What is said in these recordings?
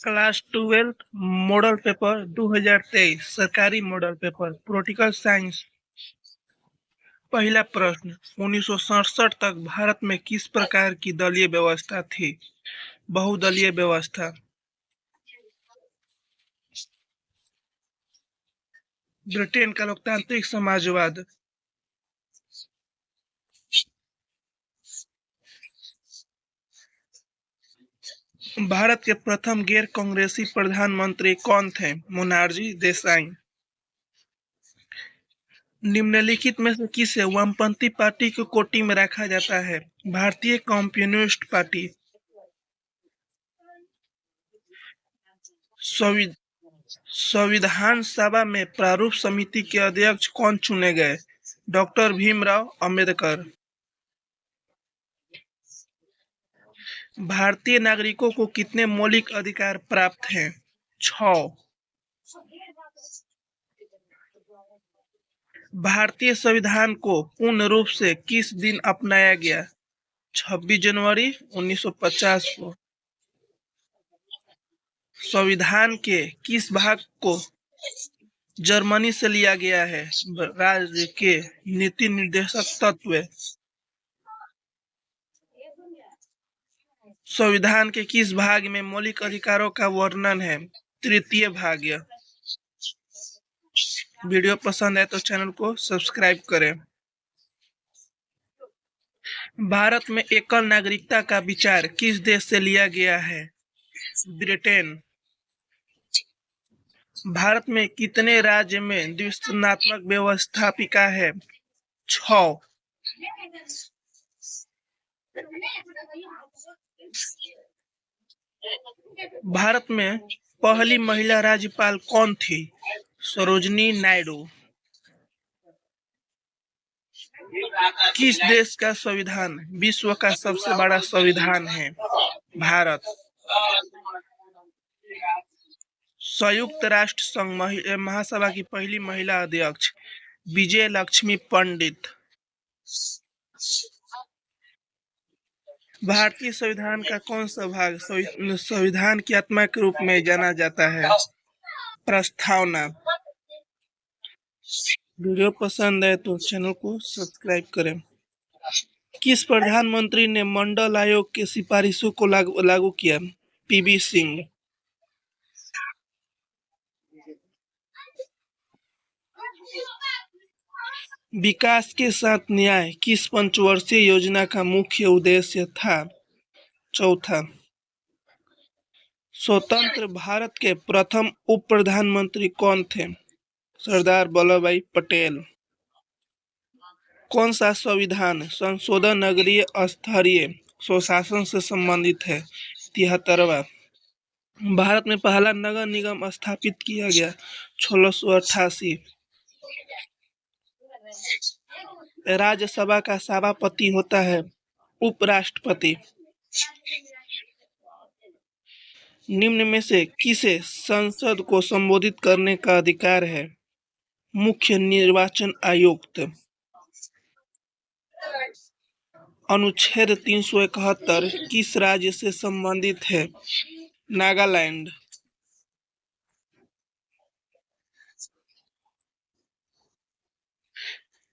Class 12 model paper 2023 सरकारी model paper political science. पहला प्रश्न, 1967 तक भारत में किस प्रकार की दलीय व्यवस्था थी? बहुदलीय व्यवस्था। ब्रिटेन का लोकतांत्रिक समाजवाद। भारत के प्रथम गैर कांग्रेसी प्रधानमंत्री कौन थे? मोनार्जी देसाई। निम्नलिखित में से किसे वामपंथी पार्टी की कोटि में रखा जाता है? भारतीय कम्युनिस्ट पार्टी। संविधान सभा में प्रारूप समिति के अध्यक्ष कौन चुने गए? डॉक्टर भीमराव अंबेडकर। भारतीय नागरिकों को कितने मौलिक अधिकार प्राप्त हैं? 6। भारतीय संविधान को पूर्ण रूप से किस दिन अपनाया गया? 26 जनवरी 1950 को। संविधान के किस भाग को जर्मनी से लिया गया है? राज्य के नीति निर्देशक तत्व। संविधान के किस भाग में मौलिक अधिकारों का वर्णन है? तृतीय भाग। वीडियो पसंद है तो चैनल को सब्सक्राइब करें। भारत में एकल नागरिकता का विचार किस देश से लिया गया है? ब्रिटेन। भारत में कितने राज्य में द्विसंगीतात्मक व्यवस्थापिका है? 6। भारत में पहली महिला राज्यपाल कौन थी? सरोजिनी नायडू। किस देश का संविधान विश्व का सबसे बड़ा संविधान है? भारत। संयुक्त राष्ट्र संघ महासभा की पहली महिला अध्यक्ष विजय लक्ष्मी पंडित। भारतीय संविधान का कौन सा भाग संविधान की आत्मा के रूप में जाना जाता है? प्रस्तावना। वीडियो पसंद है तो चैनल को सब्सक्राइब करें। किस प्रधानमंत्री ने मंडल आयोग की सिफारिशों को लागू किया? पीवी सिंह। विकास के साथ न्याय किस पंचवर्षीय योजना का मुख्य उद्देश्य था? चौथा। स्वतंत्र भारत के प्रथम उप प्रधानमंत्री कौन थे? सरदार वल्लभ भाई पटेल। कौन सा संविधान संशोधन नगरीय स्तरीय स्वशासन से संबंधित है? 73वां। भारत में पहला नगर निगम स्थापित किया गया 1688। राज्यसभा का सभापति होता है उपराष्ट्रपति। निम्न में से किसे संसद को संबोधित करने का अधिकार है? मुख्य निर्वाचन आयुक्त। अनुच्छेद 371 किस राज्य से संबंधित है? नागालैंड।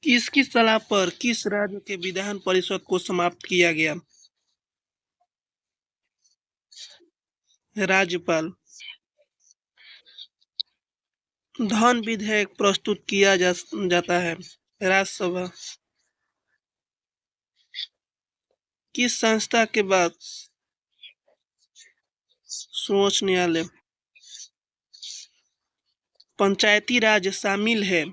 किसकी सलाह पर किस राज्य के विधान परिषद को समाप्त किया गया? राज्यपाल। धन विधेयक प्रस्तुत किया जाता है? राज्यसभा। किस संस्था के बाद सर्वोच्च न्यायालय? पंचायती राज शामिल है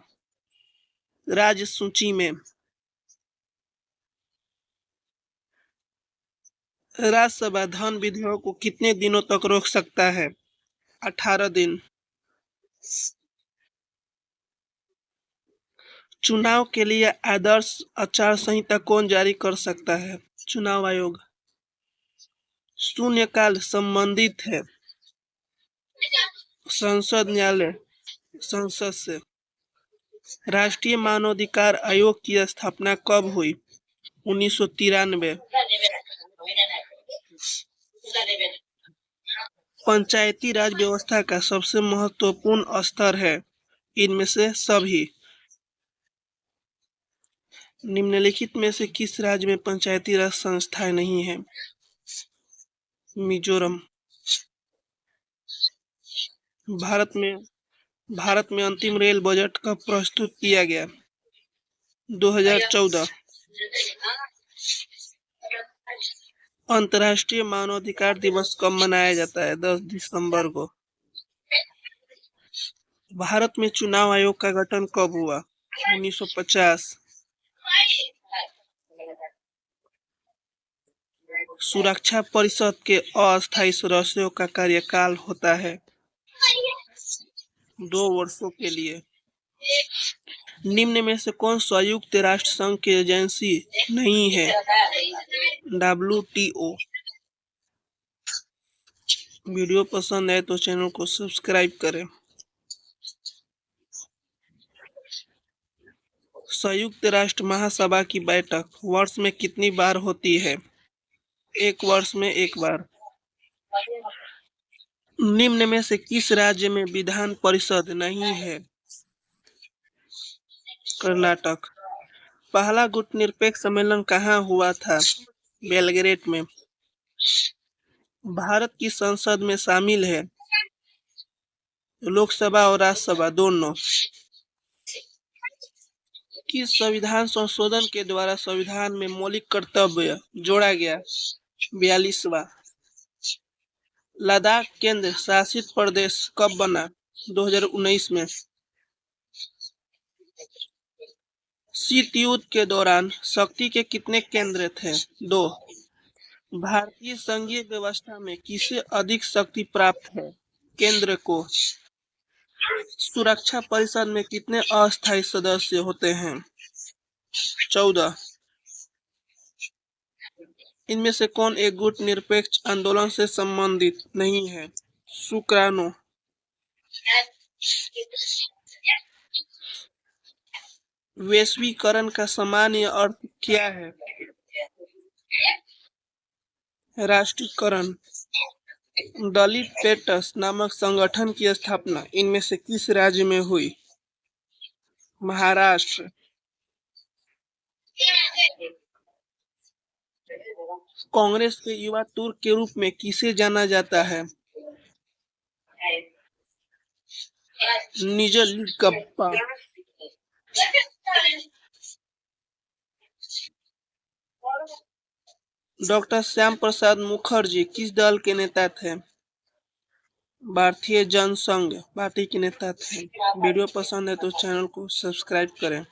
राज्य सूची में? राज्यसभा धन विधेयक को कितने दिनों तक रोक सकता है? 18 दिन। चुनाव के लिए आदर्श आचार संहिता कौन जारी कर सकता है? चुनाव आयोग। शून्यकाल संबंधित है संसद न्यायालय संसद से। राष्ट्रीय मानवाधिकार आयोग की स्थापना कब हुई? 1993। पंचायती राज व्यवस्था का सबसे महत्वपूर्ण स्तर है इनमें से सभी। निम्नलिखित में से किस राज्य में पंचायती राज संस्थाएं नहीं है? मिजोरम। भारत में अंतिम रेल बजट कब प्रस्तुत किया गया? 2014। अंतर्राष्ट्रीय मानवाधिकार दिवस कब मनाया जाता है? 10 दिसंबर को। भारत में चुनाव आयोग का गठन कब हुआ? 1950। सुरक्षा परिषद के अस्थायी सदस्यों का कार्यकाल होता है 2 वर्षों के लिए। निम्न में से कौन संयुक्त राष्ट्र संघ की एजेंसी नहीं है? WTO। वीडियो पसंद आए तो चैनल को सब्सक्राइब करें। संयुक्त राष्ट्र महासभा की बैठक वर्ष में कितनी बार होती है? 1 वर्ष में 1 बार। निम्न में से किस राज्य में विधान परिषद नहीं है? कर्नाटक। पहला गुटनिरपेक्ष सम्मेलन कहाँ हुआ था? बेलग्रेड में। भारत की संसद में शामिल है लोकसभा और राज्यसभा दोनों। किस संविधान संशोधन के द्वारा संविधान में मौलिक कर्तव्य जोड़ा गया? 42वां। लद्दाख केंद्र शासित प्रदेश कब बना? 2019 में। शीत युद्ध के दौरान शक्ति के कितने केंद्र थे? 2। भारतीय संघीय व्यवस्था में किसे अधिक शक्ति प्राप्त है? केंद्र को। सुरक्षा परिषद में कितने अस्थायी सदस्य होते हैं? 14। इनमें से कौन एक गुट निरपेक्ष आंदोलन से संबंधित नहीं है? सुकरानो। वैश्वीकरण का सामान्य अर्थ क्या है? राष्ट्रीयकरण। दलित पेटस नामक संगठन की स्थापना इनमें से किस राज्य में हुई? महाराष्ट्र। कांग्रेस के युवा तुर्क के रूप में किसे जाना जाता है? निजलिगप्पा। डॉक्टर श्याम प्रसाद मुखर्जी किस दल के नेता थे? भारतीय जनसंघ पार्टी के नेता थे। वीडियो पसंद है तो चैनल को सब्सक्राइब करें।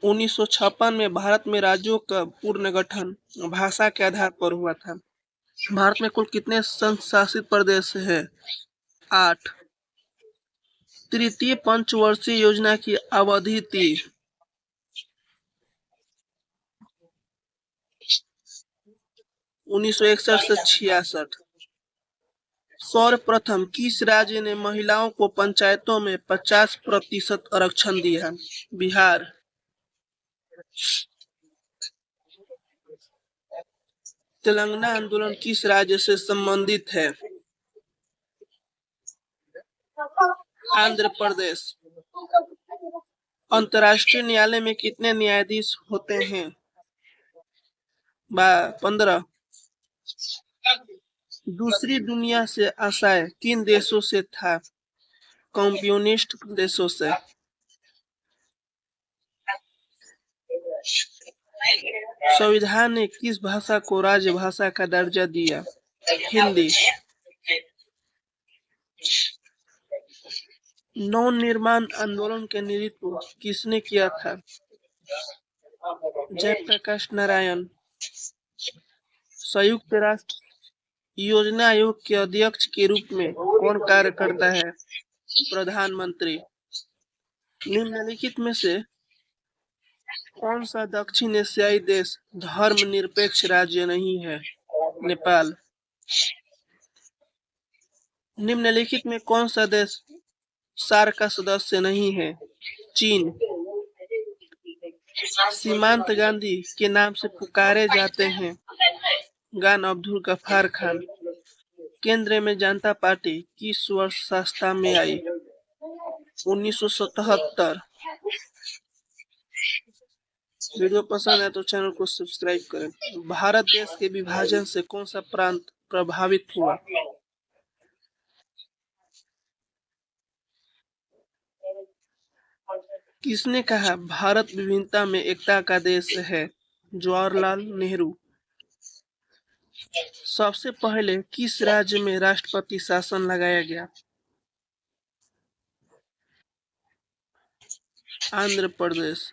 1956 में भारत में राज्यों का पुनर्गठन भाषा के आधार पर हुआ था। भारत में कुल कितने संघ शासित प्रदेश है? 8। तृतीय पंचवर्षीय योजना की अवधि थी 1961 से 66। सर्वप्रथम किस राज्य ने महिलाओं को पंचायतों में 50% आरक्षण दिया? बिहार। तेलंगाना आंदोलन किस राज्य से संबंधित है? आंध्र प्रदेश। अंतर्राष्ट्रीय न्यायालय में कितने न्यायाधीश होते हैं? 15। दूसरी दुनिया से आशय किन देशों से था? कम्युनिस्ट देशों से। संविधान ने किस भाषा को राजभाषा का दर्जा दिया? हिंदी। नवनिर्माण आंदोलन के नेतृत्व किसने किया था? जयप्रकाश नारायण। संयुक्त राष्ट्र योजना आयोग के अध्यक्ष के रूप में कौन कार्य करता है? प्रधानमंत्री। निम्नलिखित में से कौन सा दक्षिण एशियाई देश धर्मनिरपेक्ष राज्य नहीं है? नेपाल। निम्नलिखित में कौन सा देश सार्क का सदस्य नहीं है? चीन। सीमांत गांधी के नाम से पुकारे जाते हैं? खान अब्दुल गफ्फार खान। केंद्र में जनता पार्टी किस वर्ष सत्ता में आई? 1977। वीडियो पसंद है तो चैनल को सब्सक्राइब करें। भारत देश के विभाजन से कौन सा प्रांत प्रभावित हुआ? किसने कहा भारत विविधता में एकता का देश है? जवाहरलाल नेहरू। सबसे पहले किस राज्य में राष्ट्रपति शासन लगाया गया? आंध्र प्रदेश।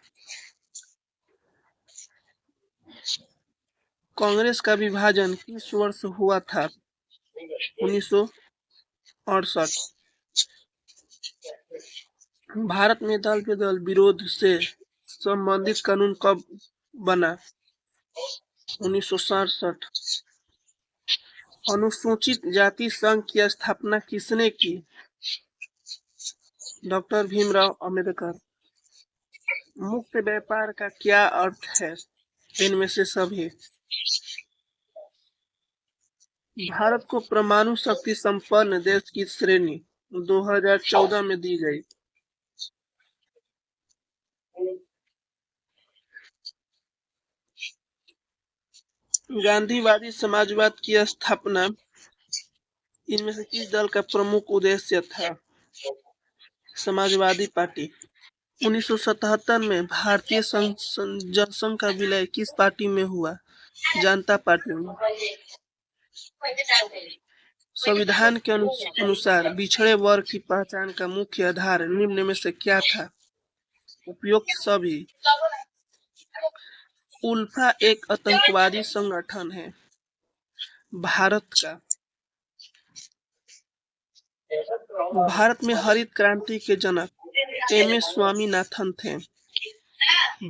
कांग्रेस का विभाजन किस वर्ष हुआ था? 1968। भारत में दल बेदल विरोध से संबंधित कानून कब बना? 1967। अनुसूचित जाति संघ की स्थापना किसने की? डॉक्टर भीमराव अंबेडकर। मुक्त व्यापार का क्या अर्थ है? इनमें से सभी। भारत को परमाणु शक्ति संपन्न देश की श्रेणी 2014 में दी गई। गांधीवादी समाजवाद की स्थापना इनमें से किस दल का प्रमुख उद्देश्य था? समाजवादी पार्टी। 1977 में भारतीय जनसंघ का विलय किस पार्टी में हुआ? जनता पार्टी में। संविधान के अनुसार पिछड़े वर्ग की पहचान का मुख्य आधार निम्न में से क्या था? उपयुक्त सभी। उल्फा एक आतंकवादी संगठन है। भारत का। भारत में हरित क्रांति के जनक एम.एस. स्वामीनाथन थे।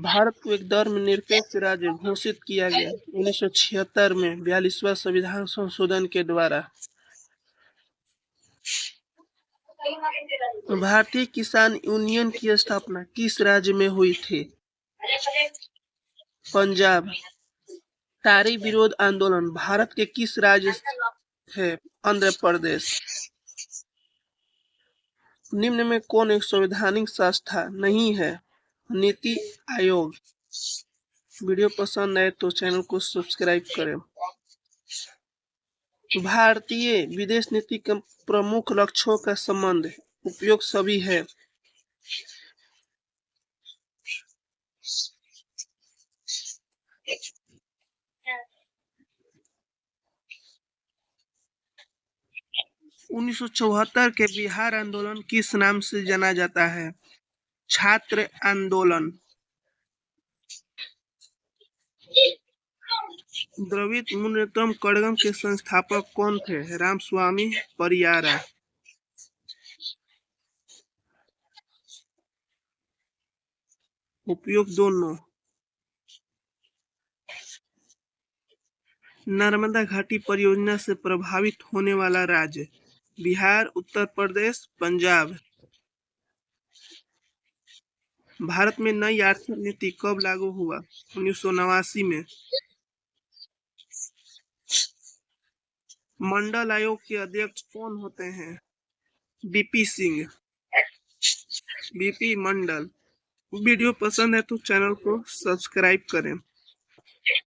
भारत को एक धर्मनिरपेक्ष राज्य घोषित किया गया 1976 में 42वां संविधान संशोधन के द्वारा। भारतीय किसान यूनियन की स्थापना किस राज्य में हुई थी? पंजाब। तारी विरोध आंदोलन भारत के किस राज्य है? आंध्र प्रदेश। निम्न में कौन एक संवैधानिक संस्था नहीं है? नीति आयोग। वीडियो पसंद आए तो चैनल को सब्सक्राइब करें। भारतीय विदेश नीति के प्रमुख लक्ष्यों का संबंध उपयोग सभी है। उन्नीस सौ 74 के बिहार आंदोलन किस नाम से जाना जाता है? छात्र आंदोलन। द्रविड़ मुनेत्र कड़गम के संस्थापक कौन थे? रामस्वामी परियारा। उपयोग दोनों। नर्मदा घाटी परियोजना से प्रभावित होने वाला राज्य? बिहार, उत्तर प्रदेश, पंजाब। भारत में नई आर्थिक नीति कब लागू हुआ? 1989 में। मंडल आयोग के अध्यक्ष कौन होते हैं? बीपी सिंह। बीपी मंडल। वीडियो पसंद है तो चैनल को सब्सक्राइब करें।